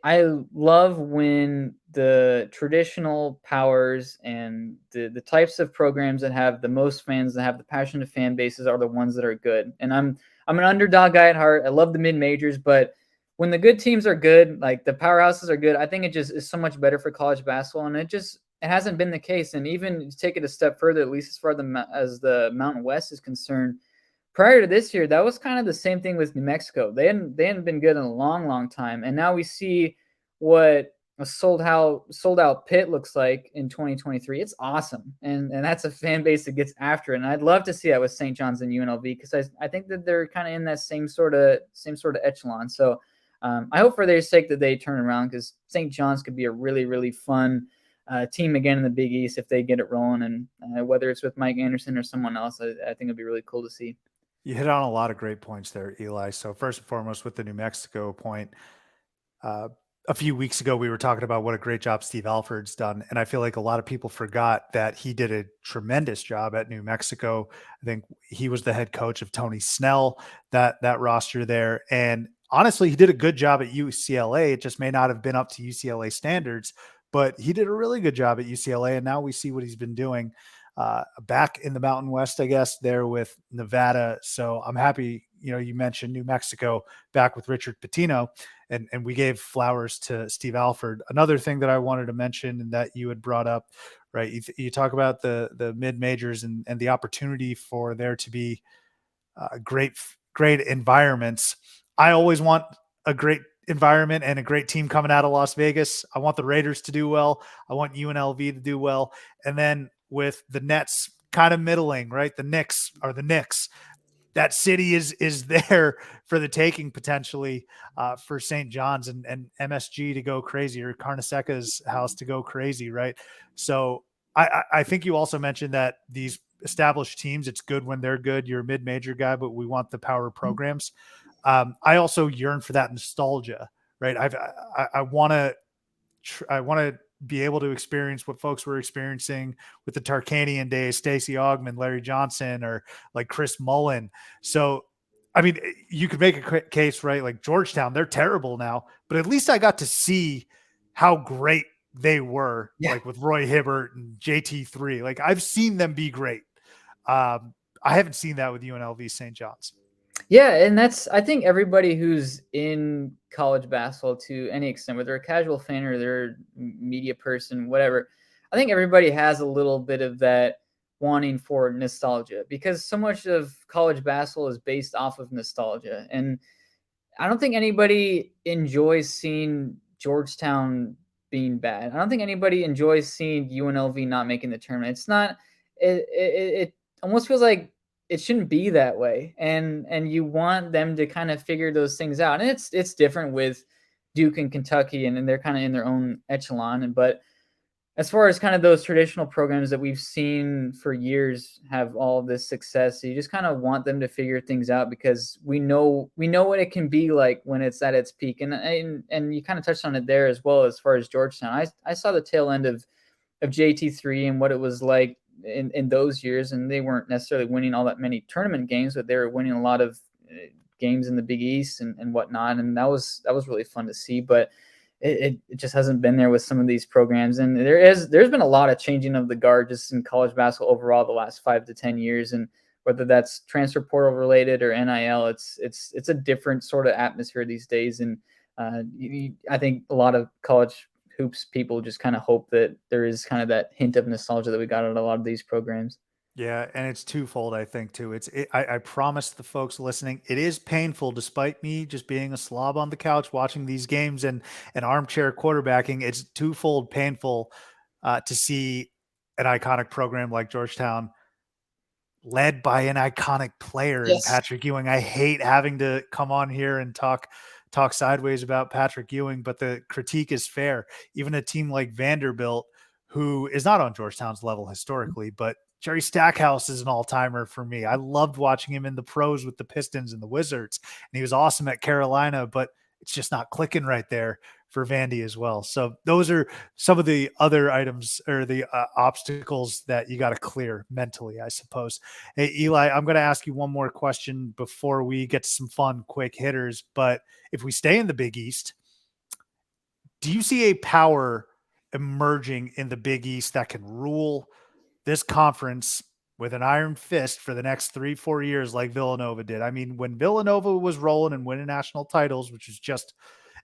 love when the traditional powers and the types of programs that have the most fans, that have the passionate fan bases, are the ones that are good. And I'm an underdog guy at heart. I love the mid majors, but when the good teams are good, like the powerhouses are good, I think it just is so much better for college basketball. And it hasn't been the case. And even to take it a step further, at least as far as the Mountain West is concerned, prior to this year, that was kind of the same thing with New Mexico. They hadn't been good in a long, long time. And now we see what a sold out pit looks like in 2023. It's awesome, and that's a fan base that gets after it. And I'd love to see that with St. John's and UNLV, because I think that they're kind of in that same sort of echelon. So I hope for their sake that they turn around, because St. John's could be a really, really fun team again in the Big East if they get it rolling. And whether it's with Mike Anderson or someone else, I think it'd be really cool to see. You hit on a lot of great points there, Eli. So first and foremost, with the New Mexico point, a few weeks ago, we were talking about what a great job Steve Alford's done. And I feel like a lot of people forgot that he did a tremendous job at New Mexico. I think he was the head coach of Tony Snell, that roster there. And honestly, he did a good job at UCLA. It just may not have been up to UCLA standards, but he did a really good job at UCLA. And now we see what he's been doing back in the Mountain West, I guess, there with Nevada. So I'm happy, you mentioned New Mexico back with Richard Pitino, and we gave flowers to Steve Alford. Another thing that I wanted to mention and that you had brought up, right? You talk about the mid majors and the opportunity for there to be great environments. I always want a great environment and a great team coming out of Las Vegas. I want the Raiders to do well. I want UNLV to do well. And then with the Nets kind of middling, right? The Knicks are the Knicks. That city is there for the taking potentially for St. John's and MSG to go crazy, or Carneseca's house to go crazy, right? So I think you also mentioned that these established teams, it's good when they're good. You're a mid-major guy, but we want the power programs. I also yearn for that nostalgia, right? I want to be able to experience what folks were experiencing with the Tarkanian days, Stacey Augmon, Larry Johnson, or like Chris Mullen. So, I mean, you could make a case, right? Like Georgetown, they're terrible now, but at least I got to see how great they were, like with Roy Hibbert and JT3. Like I've seen them be great. I haven't seen that with UNLV St. John's. Yeah, and I think everybody who's in college basketball to any extent, whether they're a casual fan or they're a media person, whatever, I think everybody has a little bit of that wanting for nostalgia, because so much of college basketball is based off of nostalgia. And I don't think anybody enjoys seeing Georgetown being bad. I don't think anybody enjoys seeing UNLV not making the tournament. It's not, it almost feels like it shouldn't be that way. And you want them to kind of figure those things out. And it's different with Duke and Kentucky, and they're kind of in their own echelon. But as far as kind of those traditional programs that we've seen for years have all this success, you just kind of want them to figure things out, because we know what it can be like when it's at its peak. And you kind of touched on it there as well. As far as Georgetown, I saw the tail end of JT3 and what it was like in those years, and they weren't necessarily winning all that many tournament games, but they were winning a lot of games in the Big East and whatnot, and that was really fun to see. But it just hasn't been there with some of these programs, and there's been a lot of changing of the guard just in college basketball overall the last 5 to 10 years, and whether that's transfer portal related or NIL, it's a different sort of atmosphere these days. And I think a lot of college hoops people just kind of hope that there is kind of that hint of nostalgia that we got at a lot of these programs. Yeah, and it's twofold, I think, too. I promise the folks listening, it is painful, despite me just being a slob on the couch watching these games and armchair quarterbacking. It's twofold painful to see an iconic program like Georgetown led by an iconic player in Patrick Ewing. I hate having to come on here and talk sideways about Patrick Ewing, but the critique is fair. Even a team like Vanderbilt, who is not on Georgetown's level historically, but Jerry Stackhouse is an all-timer for me. I loved watching him in the pros with the Pistons and the Wizards, and he was awesome at Carolina, but it's just not clicking right there for Vandy as well. So those are some of the other items, or the obstacles that you got to clear mentally, I suppose. Hey, Eli, I'm going to ask you one more question before we get to some fun, quick hitters. But if we stay in the Big East, do you see a power emerging in the Big East that can rule this conference with an iron fist for the next 3-4 years like Villanova did? I mean, when Villanova was rolling and winning national titles, which is just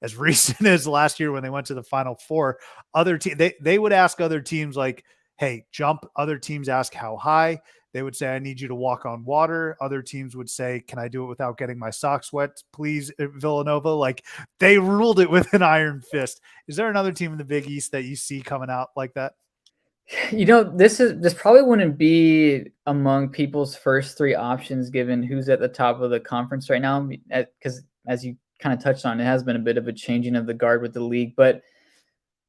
as recent as last year when they went to the Final Four, other team they would ask other teams like, hey, jump. Other teams ask how high. They would say, I need you to walk on water. Other teams would say, can I do it without getting my socks wet, please, Villanova? Like, they ruled it with an iron fist. Is there another team in the Big East that you see coming out like that? This probably wouldn't be among people's first three options given who's at the top of the conference right now, because as you kind of touched on, it has been a bit of a changing of the guard with the league. But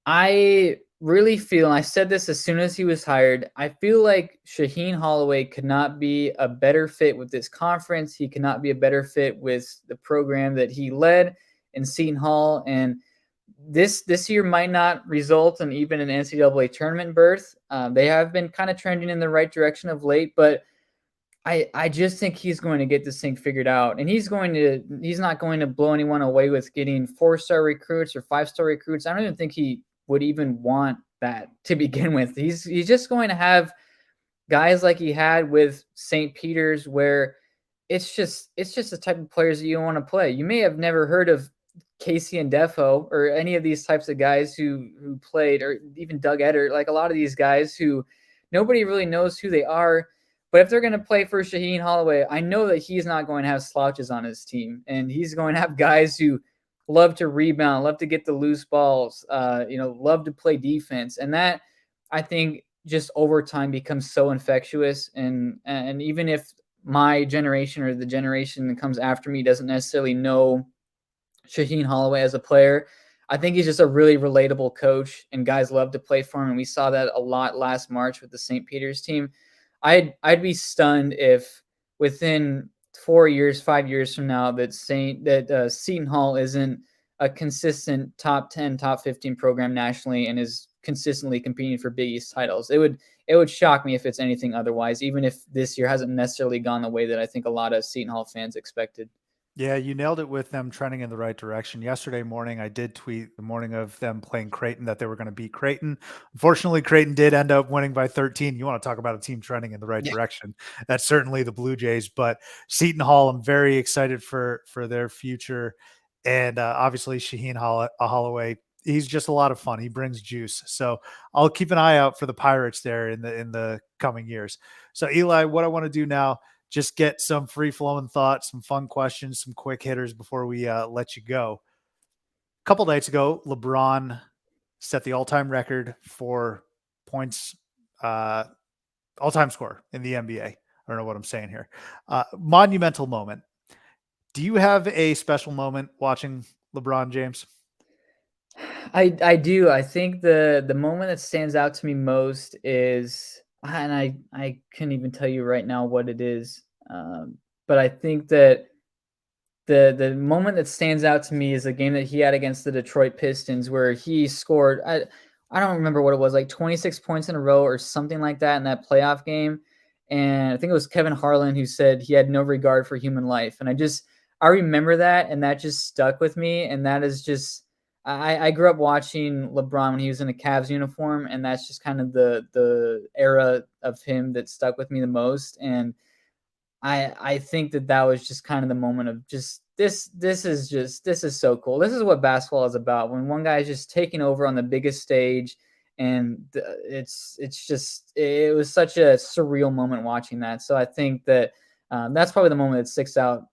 I really feel, and I said this as soon as he was hired, I feel like Shaheen Holloway could not be a better fit with this conference. He could not be a better fit with the program that he led in Seton Hall. And this year might not result in even an NCAA tournament berth. They have been kind of trending in the right direction of late, but I just think he's going to get this thing figured out, and he's not going to blow anyone away with getting 4-star recruits or 5-star recruits. I don't even think he would even want that to begin with. He's just going to have guys like he had with St. Peter's, where it's just the type of players that you want to play. You may have never heard of Casey and Defo or any of these types of guys who played, or even Doug Eddard, like a lot of these guys who nobody really knows who they are. But if they're going to play for Shaheen Holloway, I know that he's not going to have slouches on his team, and he's going to have guys who love to rebound, love to get the loose balls, love to play defense. And that, I think, just over time becomes so infectious. And even if my generation or the generation that comes after me doesn't necessarily know Shaheen Holloway as a player, I think he's just a really relatable coach, and guys love to play for him. And we saw that a lot last March with the St. Peter's team. I'd be stunned if within 4 years, 5 years from now, that Seton Hall isn't a consistent top 10, top 15 program nationally and is consistently competing for Big East titles. It would shock me if it's anything otherwise, even if this year hasn't necessarily gone the way that I think a lot of Seton Hall fans expected. Yeah, you nailed it with them trending in the right direction. Yesterday morning, I did tweet the morning of them playing Creighton that they were going to beat Creighton. Unfortunately, Creighton did end up winning by 13. You want to talk about a team trending in the right direction. That's certainly the Blue Jays. But Seton Hall, I'm very excited for their future. And obviously, Shaheen Holloway, he's just a lot of fun. He brings juice. So I'll keep an eye out for the Pirates there in the coming years. So Eli, what I want to do now, just get some free-flowing thoughts, some fun questions, some quick hitters before we let you go. A couple nights ago, LeBron set the all-time record for points, all-time score in the NBA. I don't know what I'm saying here. Monumental moment. Do you have a special moment watching LeBron James? I do. I think the moment that stands out to me most is, and I couldn't even tell you right now what it is, but I think that the moment that stands out to me is a game that he had against the Detroit Pistons, where he scored, I don't remember what it was, like 26 points in a row or something like that in that playoff game. And I think it was Kevin Harlan who said he had no regard for human life. And I remember that, and that just stuck with me. And that is just, I grew up watching LeBron when he was in a Cavs uniform, and that's just kind of the era of him that stuck with me the most. And I think that was just kind of the moment of just this is so cool. This is what basketball is about, when one guy is just taking over on the biggest stage. And it was such a surreal moment watching that. So I think that that's probably the moment that sticks out,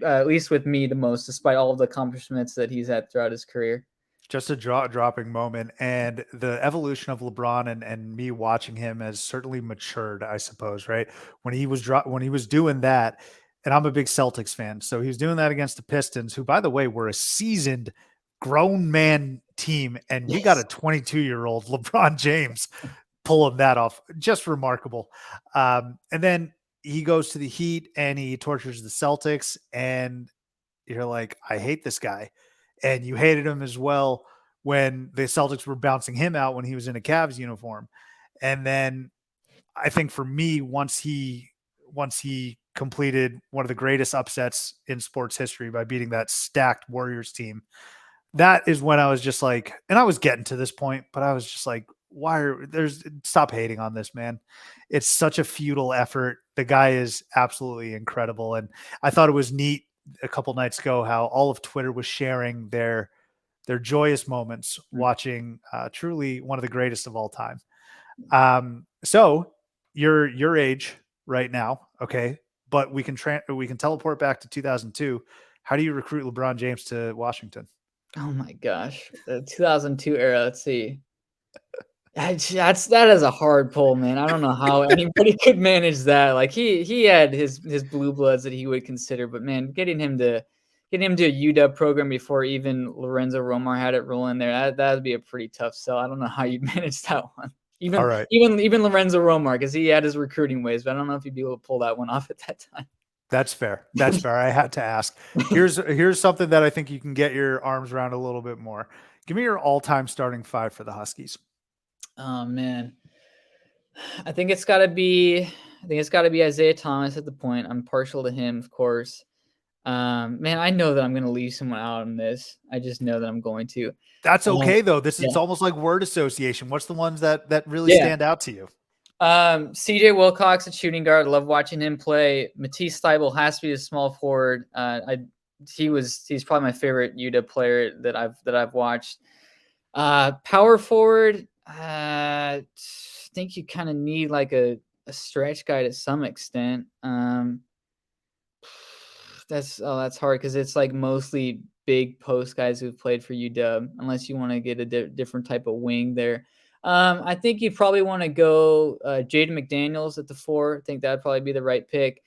at least with me, the most, despite all of the accomplishments that he's had throughout his career. Just a dropping moment, and the evolution of LeBron and me watching him has certainly matured, I suppose, right? When he was doing that, and I'm a big Celtics fan, so he was doing that against the Pistons, who, by the way, were a seasoned grown man team, and you got a 22-year-old LeBron James pulling that off. Just remarkable. And then he goes to the Heat and he tortures the Celtics, and you're like, I hate this guy. And you hated him as well when the Celtics were bouncing him out when he was in a Cavs uniform. And then I think for me, once he completed one of the greatest upsets in sports history by beating that stacked Warriors team, that is when I was just like, and I was getting to this point, but I was just like, stop hating on this, man. It's such a futile effort. The guy is absolutely incredible. And I thought it was neat a couple nights ago how all of Twitter was sharing their joyous moments watching truly one of the greatest of all time. So you're your age right now, okay? But we can teleport back to 2002. How do you recruit LeBron James to Washington? Oh my gosh, the 2002 era. Let's see. That is a hard pull, man. I don't know how anybody could manage that. Like he had his blue bloods that he would consider, but man, getting him to a UW program before even Lorenzo Romar had it rolling there, that would be a pretty tough sell. I don't know how you'd manage that one. All right. Even Lorenzo Romar, because he had his recruiting ways, but I don't know if you'd be able to pull that one off at that time. That's fair. That's fair. I had to ask. Here's something that I think you can get your arms around a little bit more. Give me your all-time starting five for the Huskies. Oh man, I think it's got to be Isaiah Thomas at the point. I'm partial to him, of course. Man, I know that I'm going to leave someone out on this. I just know that I'm going to. That's okay though. It's almost like word association. What's the ones that really stand out to you? CJ Wilcox at shooting guard. I love watching him play. Matisse Thybulle has to be a small forward. He's probably my favorite UW player that I've watched. Power forward. I think you kind of need like a stretch guy to some extent. That's hard because it's like mostly big post guys who've played for UW, unless you want to get a different type of wing there. I think you probably want to go Jaden McDaniels at the 4. I think that'd probably be the right pick.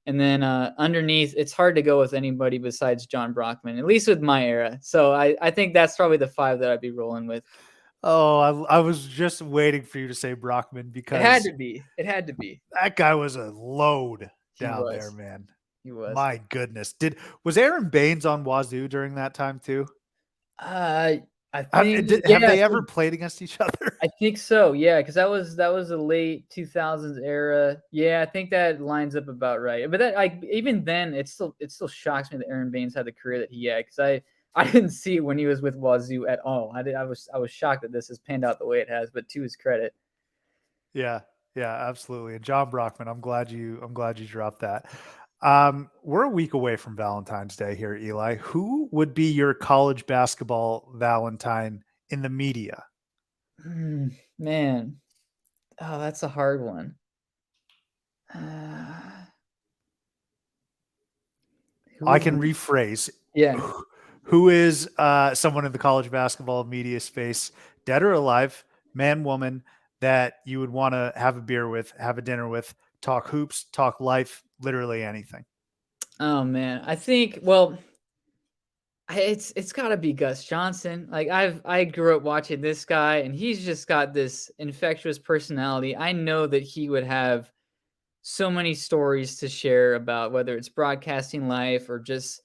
And then underneath, it's hard to go with anybody besides John Brockman, at least with my era. So I think that's probably the 5 that I'd be rolling with. Oh, I was just waiting for you to say Brockman because it had to be. That guy was a load down there, man. He was. My goodness. Was Aaron Baines on Wazoo during that time too? I think have they ever played against each other? I think so. Yeah, because that was the late 2000s era. Yeah, I think that lines up about right. But that even then, it still shocks me that Aaron Baines had the career that he had, because I didn't see it when he was with Wazoo at all. I was shocked that this has panned out the way it has. But to his credit. Yeah, absolutely. And John Brockman, I'm glad you dropped that. We're a week away from Valentine's Day here, Eli. Who would be your college basketball Valentine in the media? Man, oh, that's a hard one. I can rephrase. Yeah. Who is someone in the college basketball media space, dead or alive, man, woman, that you would want to have a beer with, have a dinner with, talk hoops, talk life, literally anything? Oh man, I think it's got to be Gus Johnson. Like I grew up watching this guy, and he's just got this infectious personality. I know that he would have so many stories to share about, whether it's broadcasting life or just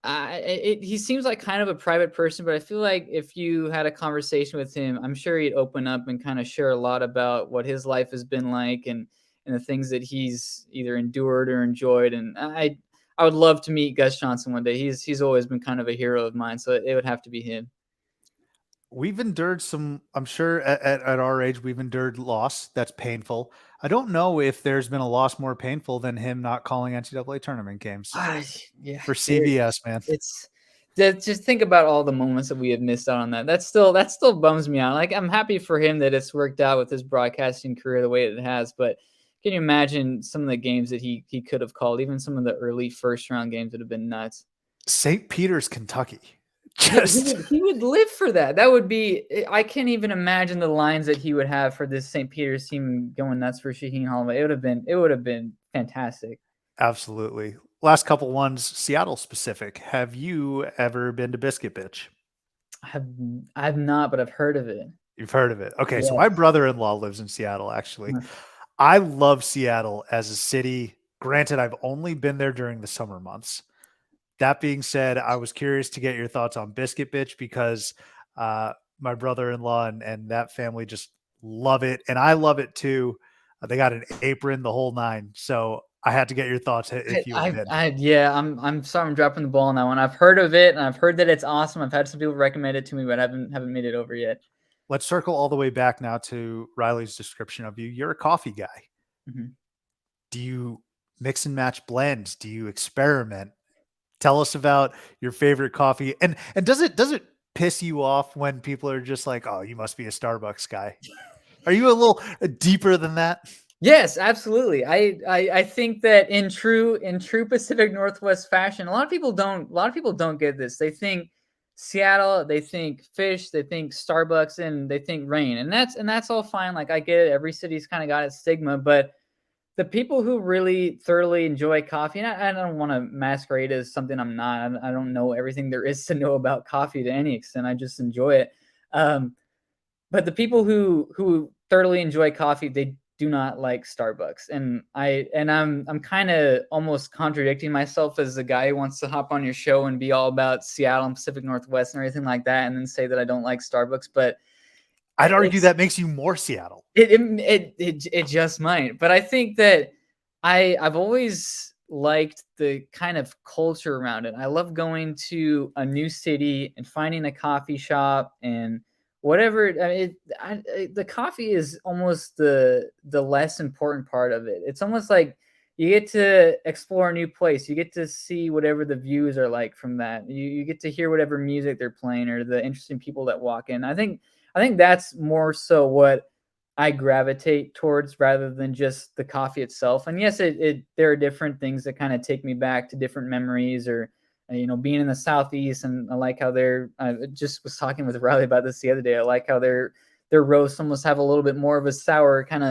he seems like kind of a private person, but I feel like if you had a conversation with him, I'm sure he'd open up and kind of share a lot about what his life has been like and the things that he's either endured or enjoyed. And I would love to meet Gus Johnson one day. He's always been kind of a hero of mine, so it would have to be him. We've endured some, I'm sure at our age, we've endured loss. That's painful. I don't know if there's been a loss more painful than him not calling NCAA tournament games for CBS, man. Just think about all the moments that we have missed out on that. That still bums me out. Like, I'm happy for him that it's worked out with his broadcasting career the way it has, but can you imagine some of the games that he could have called? Even some of the early first round games would have been nuts. St. Peter's, Kentucky. He would live for that. That would be. I can't even imagine the lines that he would have for this St. Peter's team going nuts for Shaheen Holloway. It would have been fantastic. Absolutely. Last couple ones, Seattle specific. Have you ever been to Biscuit Bitch? I've not, but I've heard of it. You've heard of it. Okay, yes. So my brother-in-law lives in Seattle, actually. I love Seattle as a city. Granted, I've only been there during the summer months. That being said, I was curious to get your thoughts on Biscuit Bitch because my brother-in-law and that family just love it. And I love it too. They got an apron, the whole 9. So I had to get your thoughts if you have been. I'm sorry I'm dropping the ball on that one. I've heard of it and I've heard that it's awesome. I've had some people recommend it to me, but I haven't made it over yet. Let's circle all the way back now to Riley's description of you. You're a coffee guy. Mm-hmm. Do you mix and match blends? Do you experiment? Tell us about your favorite coffee. And does it piss you off when people are just like, oh, you must be a Starbucks guy? Are you a little deeper than that? Yes, absolutely. I think that in true Pacific Northwest fashion, a lot of people don't get this. They think Seattle, they think fish, they think Starbucks, and they think rain. And that's all fine. Like I get it. Every city's kind of got its stigma, but the people who really thoroughly enjoy coffee, and I don't want to masquerade as something I'm not. I don't know everything there is to know about coffee to any extent. I just enjoy it. But the people who thoroughly enjoy coffee, they do not like Starbucks. And I'm kind of almost contradicting myself as a guy who wants to hop on your show and be all about Seattle and Pacific Northwest and everything like that, and then say that I don't like Starbucks. But I'd argue that makes you more Seattle. It just might. But I think that I've always liked the kind of culture around it. I love going to a new city and finding a coffee shop and whatever. The coffee is almost the less important part of it. It's almost like you get to explore a new place. You get to see whatever the views are like from that. You get to hear whatever music they're playing or the interesting people that walk in. I think that's more so what I gravitate towards rather than just the coffee itself. And yes, there are different things that kind of take me back to different memories or, being in the Southeast. And I like how I just was talking with Riley about this the other day. I like how their roasts almost have a little bit more of a sour kind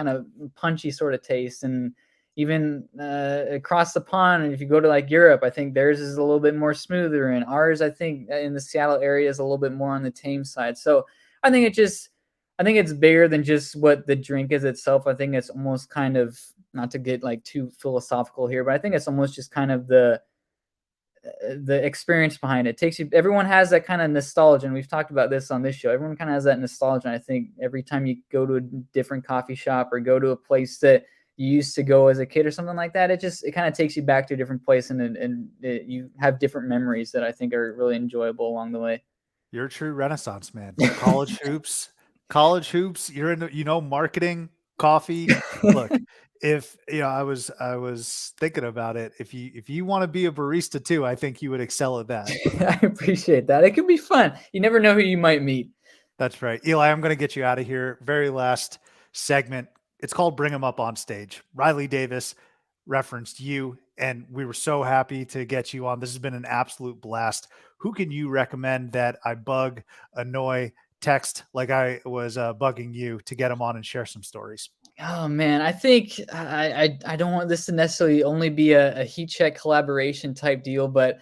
of punchy sort of taste. And even across the pond, and if you go to like Europe, I think theirs is a little bit more smoother, and ours, I think, in the Seattle area is a little bit more on the tame side. So I think it's bigger than just what the drink is itself. I think it's almost kind of, not to get like too philosophical here, but I think it's almost just kind of the experience behind it. Everyone has that kind of nostalgia, and we've talked about this on this show. Everyone kind of has that nostalgia. And I think every time you go to a different coffee shop or go to a place that you used to go as a kid or something like that, it kind of takes you back to a different place, and you have different memories that I think are really enjoyable along the way. You're a true Renaissance man. College hoops. You're in, marketing, coffee. Look, if I was thinking about it. If you want to be a barista too, I think you would excel at that. I appreciate that. It can be fun. You never know who you might meet. That's right. Eli, I'm going to get you out of here. Very last segment. It's called Bring 'em Up on Stage. Riley Davis referenced you, and we were so happy to get you on. This has been an absolute blast. Who can you recommend that I bug, annoy, text like I was bugging you to get them on and share some stories? Oh man, I think I don't want this to necessarily only be a heat check collaboration type deal, but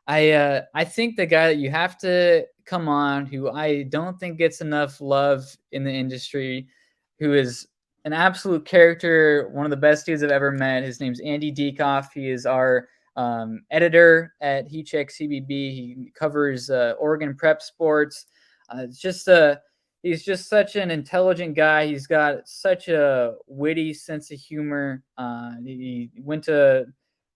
I think the guy that you have to come on, who I don't think gets enough love in the industry, who is an absolute character, one of the best dudes I've ever met. His name's Andy Dekoff. He is our editor at Heat Check CBB. He covers Oregon prep sports. He's just such an intelligent guy. He's got such a witty sense of humor. He went to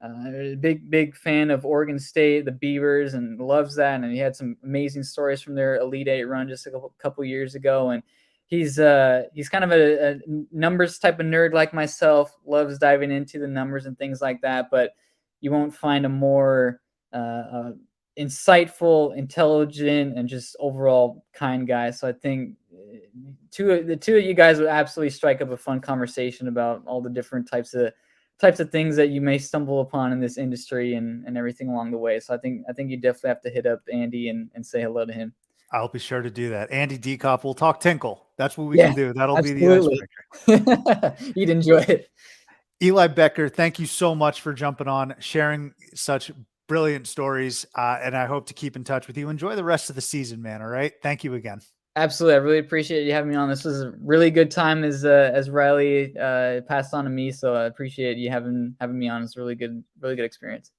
a big fan of Oregon State, the Beavers, and loves that. And he had some amazing stories from their Elite Eight run just a couple years ago. And he's kind of a numbers type of nerd like myself, loves diving into the numbers and things like that. But you won't find a more insightful, intelligent, and just overall kind guy. So I think the two of you guys would absolutely strike up a fun conversation about all the different types of things that you may stumble upon in this industry and everything along the way. So I think you definitely have to hit up Andy and say hello to him. I'll be sure to do that. Andy Dekoff, we'll talk tinkle. That's what we can do. That'll absolutely be the icebreaker. You'd enjoy it. Eli Boettger, thank you so much for jumping on, sharing such brilliant stories, and I hope to keep in touch with you. Enjoy the rest of the season, man. All right? Thank you again. Absolutely. I really appreciate you having me on. This was a really good time as Riley passed on to me, so I appreciate you having me on. It's a really good experience.